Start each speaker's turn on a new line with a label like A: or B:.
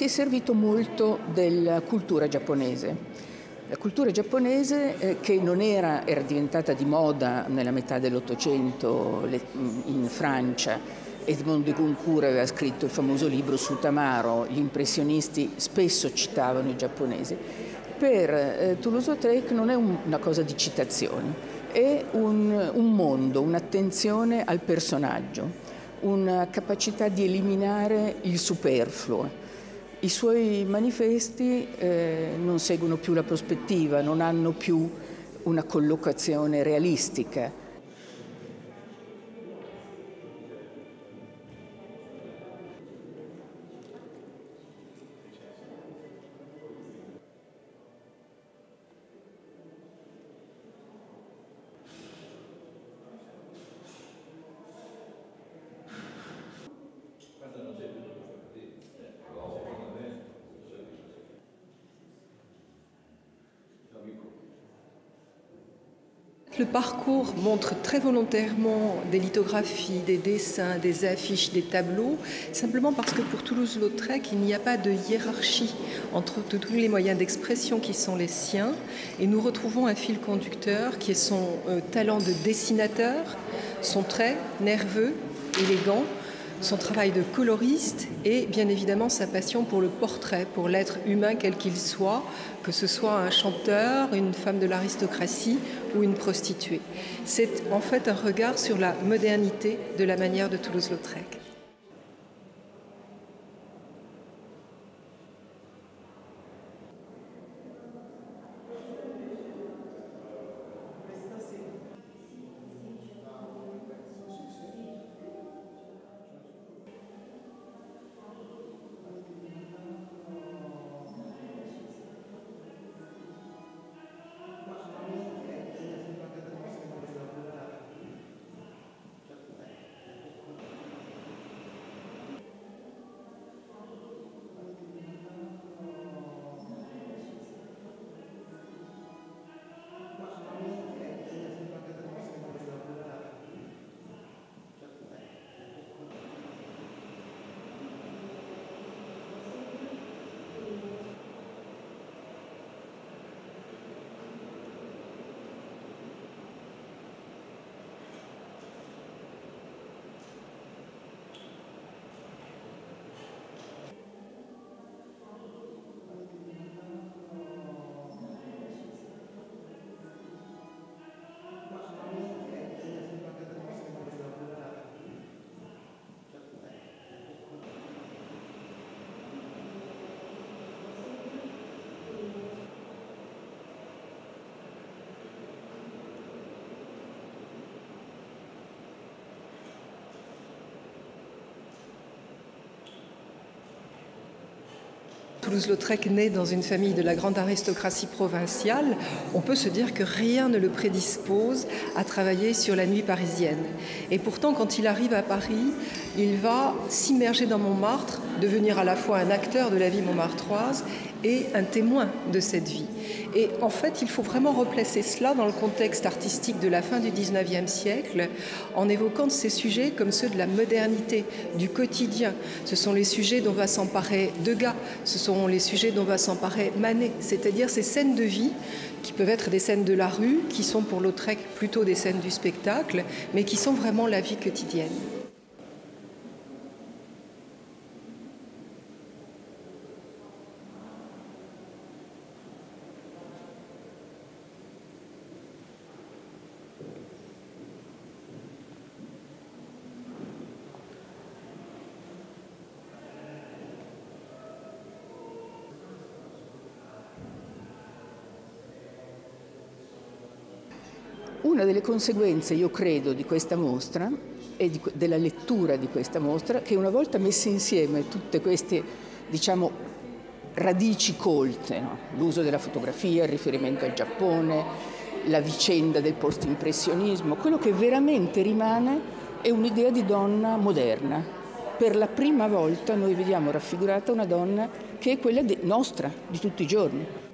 A: si è servito molto della cultura giapponese. La cultura giapponese che non era diventata di moda nella metà dell'Ottocento in Francia. Edmond de Goncourt aveva scritto il famoso libro su Tamaro, gli impressionisti spesso citavano i giapponesi. Per Toulouse-Lautrec non è una cosa di citazioni, è un mondo, un'attenzione al personaggio, una capacità di eliminare il superfluo. I suoi manifesti non seguono più la prospettiva, non hanno più una collocazione realistica.
B: Le parcours montre très volontairement des lithographies, des dessins, des affiches, des tableaux, simplement parce que pour Toulouse-Lautrec, il n'y a pas de hiérarchie entre tous les moyens d'expression qui sont les siens, et nous retrouvons un fil conducteur qui est son talent de dessinateur, son trait nerveux, élégant, son travail de coloriste et bien évidemment sa passion pour le portrait, pour l'être humain quel qu'il soit, que ce soit un chanteur, une femme de l'aristocratie ou une prostituée. C'est en fait un regard sur la modernité de la manière de Toulouse-Lautrec. Toulouse-Lautrec naît dans une famille de la grande aristocratie provinciale, on peut se dire que rien ne le prédispose à travailler sur la nuit parisienne. Et pourtant, quand il arrive à Paris, il va s'immerger dans Montmartre, devenir à la fois un acteur de la vie montmartroise et un témoin de cette vie. Et en fait, il faut vraiment replacer cela dans le contexte artistique de la fin du XIXe siècle, en évoquant ces sujets comme ceux de la modernité, du quotidien. Ce sont les sujets dont va s'emparer Degas, ce sont les sujets dont va s'emparer Manet, c'est-à-dire ces scènes de vie qui peuvent être des scènes de la rue, qui sont pour Lautrec plutôt des scènes du spectacle, mais qui sont vraiment la vie quotidienne.
A: Una delle conseguenze, io credo, di questa mostra e della lettura di questa mostra, che una volta messe insieme tutte queste, diciamo, radici colte, no? L'uso della fotografia, il riferimento al Giappone, la vicenda del post-impressionismo, quello che veramente rimane è un'idea di donna moderna. Per la prima volta noi vediamo raffigurata una donna che è quella nostra, di tutti i giorni.